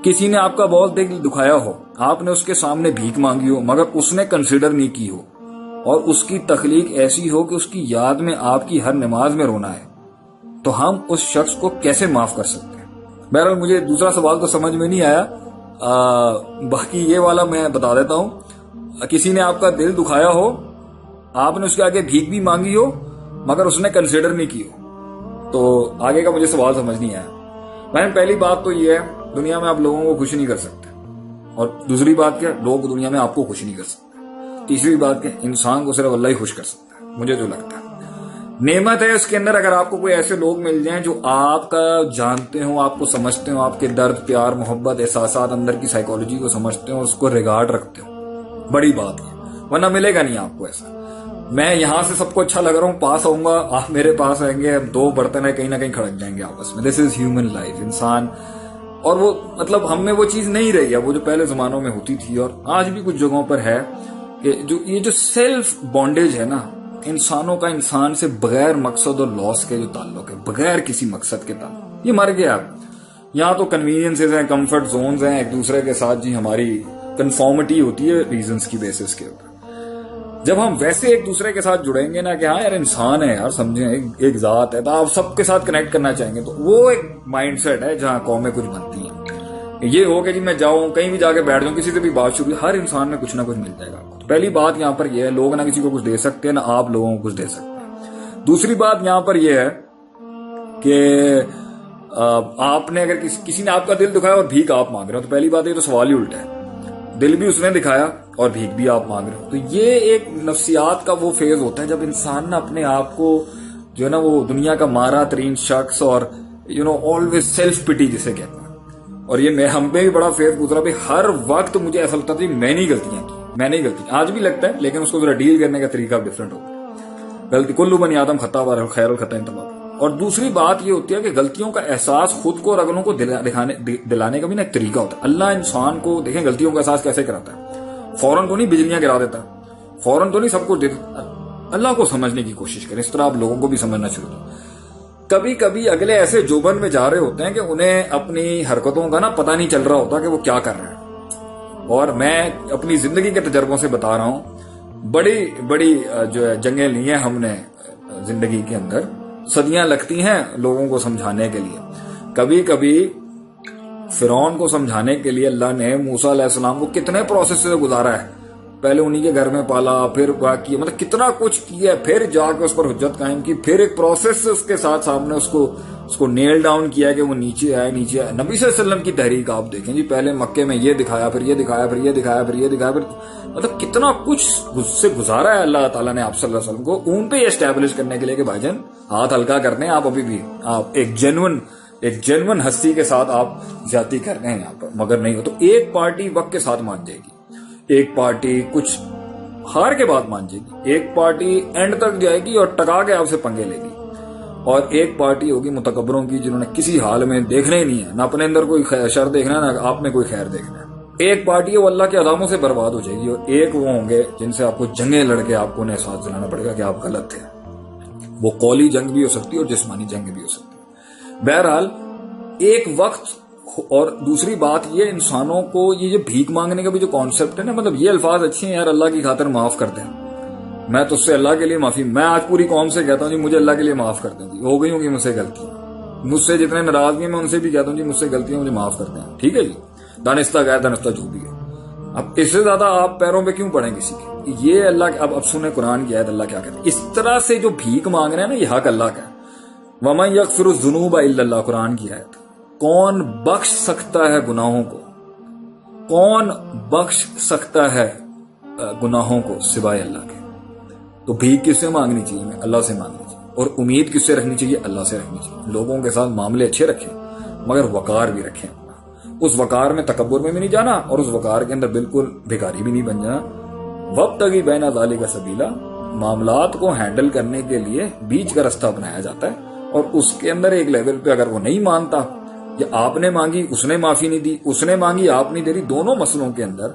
کسی نے آپ کا بہت دل دکھایا ہو، آپ نے اس کے سامنے بھیک مانگی ہو مگر اس نے کنسیڈر نہیں کی ہو، اور اس کی تخلیق ایسی ہو کہ اس کی یاد میں آپ کی ہر نماز میں رونا ہے، تو ہم اس شخص کو کیسے معاف کر سکتے ہیں؟ بہرحال مجھے دوسرا سوال تو سمجھ میں نہیں آیا، باقی یہ والا میں بتا دیتا ہوں. کسی نے آپ کا دل دکھایا ہو، آپ نے اس کے آگے بھیک بھی مانگی ہو مگر اس نے کنسیڈر نہیں کی ہو، تو آگے کا مجھے سوال سمجھ نہیں آیا. پہلی بات تو یہ ہے، دنیا میں آپ لوگوں کو خوش نہیں کر سکتے، اور دوسری بات کیا، لوگ دنیا میں آپ کو خوش نہیں کر سکتے. تیسری بات کیا، انسان کو صرف اللہ ہی خوش کر سکتا ہے. مجھے جو لگتا ہے نعمت ہے اس کے اندر، اگر آپ کو کوئی ایسے لوگ مل جائیں جو آپ کا جانتے ہوں، آپ کو سمجھتے ہوں، آپ کے درد، پیار، محبت، احساسات، اندر کی سائیکالوجی کو سمجھتے ہوں، اس کو ریگارڈ رکھتے ہوں، بڑی بات ہے، ورنہ ملے گا نہیں آپ کو ایسا. میں یہاں سے سب کو اچھا لگ رہا ہوں، پاس آؤں گا، آپ میرے پاس آئیں گے، دو برتن ہیں کہیں نہ کہیں کھڑک جائیں گے آپس میں. دس از ہیومن لائف، انسان. اور وہ مطلب ہم میں وہ چیز نہیں رہی ہے وہ جو پہلے زمانوں میں ہوتی تھی، اور آج بھی کچھ جگہوں پر ہے کہ یہ جو سیلف بانڈیج ہے نا، انسانوں کا انسان سے بغیر مقصد اور لاس کے جو تعلق ہے، بغیر کسی مقصد کے تعلق، یہ مر گیا. یہاں تو کنوینئنسز ہیں، کمفرٹ زونز ہیں، ایک دوسرے کے ساتھ جی ہماری کنفارمٹی ہوتی ہے ریزنز کی بیسس کے اوپر. جب ہم ویسے ایک دوسرے کے ساتھ جڑیں گے نا کہ ہاں یار انسان ہے یار، سمجھیں ایک ذات ہے، تو آپ سب کے ساتھ کنیکٹ کرنا چاہیں گے، تو وہ ایک مائنڈ سیٹ ہے جہاں قومیں کچھ بنتی ہیں. یہ ہو کہ جی میں جاؤں کہیں بھی جا کے بیٹھ جاؤں، کسی سے بھی بات شروع، ہر انسان میں کچھ نہ کچھ مل جائے گا آپ کو. پہلی بات یہاں پر یہ ہے، لوگ نہ کسی کو کچھ دے سکتے ہیں، نہ آپ لوگوں کو کچھ دے سکتے ہیں. دوسری بات یہاں پر یہ ہے کہ آپ نے اگر کسی نے آپ کا دل دکھایا اور بھیک آپ مانگ رہے ہو، تو پہلی بات یہ تو سوال ہی الٹا ہے. دل بھی اس نے دکھایا اور بھیک بھی آپ مانگ رہے ہو، تو یہ ایک نفسیات کا وہ فیز ہوتا ہے جب انسان نا اپنے آپ کو جو ہے نا وہ دنیا کا مارا ترین شخص، اور آلویز سیلف پٹی جسے کہتے ہیں. اور یہ ہم پہ بھی بڑا فیز گزرا بھی، ہر وقت مجھے ایسا لگتا تھا میں نہیں غلطیاں کی، میں نہیں غلطی، آج بھی لگتا ہے، لیکن اس کو ذرا ڈیل کرنے کا طریقہ ڈفرنٹ ہوگا. غلطی کل بنی آدم خطا وار خیر الخطا انتباہ. اور دوسری بات یہ ہوتی ہے کہ غلطیوں کا احساس خود کو اور اگلوں کو دلانے کا بھی نا ایک طریقہ ہوتا ہے. اللہ انسان کو دیکھیں غلطیوں کا احساس کیسے کراتا ہے، فوراً تو نہیں بجلیاں گرا دیتا، فوراً تو نہیں سب کچھ دیتا. اللہ کو سمجھنے کی کوشش کریں، اس طرح آپ لوگوں کو بھی سمجھنا شروع کریں. کبھی کبھی اگلے ایسے جوبن میں جا رہے ہوتے ہیں کہ انہیں اپنی حرکتوں کا نا پتہ نہیں چل رہا ہوتا کہ وہ کیا کر رہے ہیں. اور میں اپنی زندگی کے تجربوں سے بتا رہا ہوں، بڑی بڑی جو ہے جنگیں لی ہیں ہم نے زندگی کے اندر، صدیاں لگتی ہیں لوگوں کو سمجھانے کے لیے. کبھی کبھی فرعون کو سمجھانے کے لیے اللہ نے موسیٰ علیہ السلام کو کتنے پروسیس سے گزارا ہے. پہلے انہی کے گھر میں پالا، پھر کیا مطلب کتنا کچھ کیا، پھر جا کے اس پر حجت قائم کی، پھر ایک پروسیس سے اس کے ساتھ سامنے اس کو نیل ڈاؤن کیا کہ وہ نیچے آئے. نبی صلی اللہ علیہ وسلم کی تحریک آپ دیکھیں جی، پہلے مکے میں یہ دکھایا، پھر یہ دکھایا، پھر یہ دکھایا، پھر یہ دکھایا، پھر مطلب کتنا کچھ سے گزارا ہے اللہ تعالیٰ نے آپ صلی اللہ علیہ وسلم کو اون پہ یہ اسٹیبلش کرنے کے لیے کہ بھائی جان ہاتھ ہلکا کرتے ہیں آپ، ابھی بھی آپ ایک جینون ہستی کے ساتھ آپ زیادتی کر رہے ہیں یہاں پر، مگر نہیں ہو تو ایک پارٹی وقت کے ساتھ مان جائے گی، ایک پارٹی کچھ ہار کے بعد مان جائے گی، ایک پارٹی اینڈ تک جائے گی اور ٹکا کے آپ سے پنگے لے گی، اور ایک پارٹی ہوگی متکبروں کی جنہوں نے کسی حال میں دیکھنا ہی نہیں ہے، نہ اپنے اندر کوئی شر دیکھنا ہے، نہ آپ میں کوئی خیر دیکھنا ہے. ایک پارٹی ہے وہ اللہ کے عذابوں سے برباد ہو جائے گی، اور ایک وہ ہوں گے جن سے آپ کو جنگیں لڑ کے آپ کو انہیں احساس دلانا پڑے گا کہ آپ غلط تھے. وہ قولی جنگ بھی ہو سکتی ہے اور جسمانی جنگ بھی ہو سکتی ہے. بہرحال ایک وقت. اور دوسری بات یہ انسانوں کو یہ جو بھیک مانگنے کا بھی جو کانسیپٹ ہے نا، مطلب یہ الفاظ اچھے ہیں یار، اللہ کی خاطر معاف کر دیں، میں تو اس سے اللہ کے لیے معافی، میں آج پوری قوم سے کہتا ہوں جی مجھے اللہ کے لیے معاف کر دیں، جی ہو گئی ہوں گی مجھ سے غلطی، مجھ سے جتنے ناراض ہیں میں ان سے بھی کہتا ہوں جی مجھ سے غلطیاں مجھے معاف کر دیں، ٹھیک ہے جی، دانستہ غیر دانستہ جو بھی ہے. اب اس سے زیادہ آپ پیروں پہ کیوں پڑیں کسی کے؟ یہ اللہ اب سنیں قرآن کی آیت، اللہ کیا کہتے ہیں اس طرح سے جو بھیک مانگ رہے ہیں نا، یہ حق اللہ کا ہے. وَمَن يَغْفِرُ الذُّنُوبَ إِلَّا اللَّهُ، قرآن کی آیت. کون بخش سکتا ہے گناہوں کو، کون بخش سکتا ہے گناہوں کو سوائے اللہ کے؟ تو بھیک کس سے مانگنی چاہیے؟ میں اللہ سے مانگنی چاہیے، اور امید کس سے رکھنی چاہیے؟ اللہ سے رکھنی چاہیے. لوگوں کے ساتھ معاملے اچھے رکھیں مگر وقار بھی رکھیں، اس وقار میں تکبر میں بھی نہیں جانا، اور اس وقار کے اندر بالکل بھکاری بھی نہیں بن جانا. وابتغی بین ذالک سبیلا، معاملات کو ہینڈل کرنے کے لیے بیچ کا راستہ اپنایا جاتا ہے، اور اس کے اندر ایک لیول پہ اگر وہ نہیں مانتا، یا آپ نے مانگی اس نے معافی نہیں دی، اس نے مانگی آپ نہیں دے رہی، دونوں مسئلوں کے اندر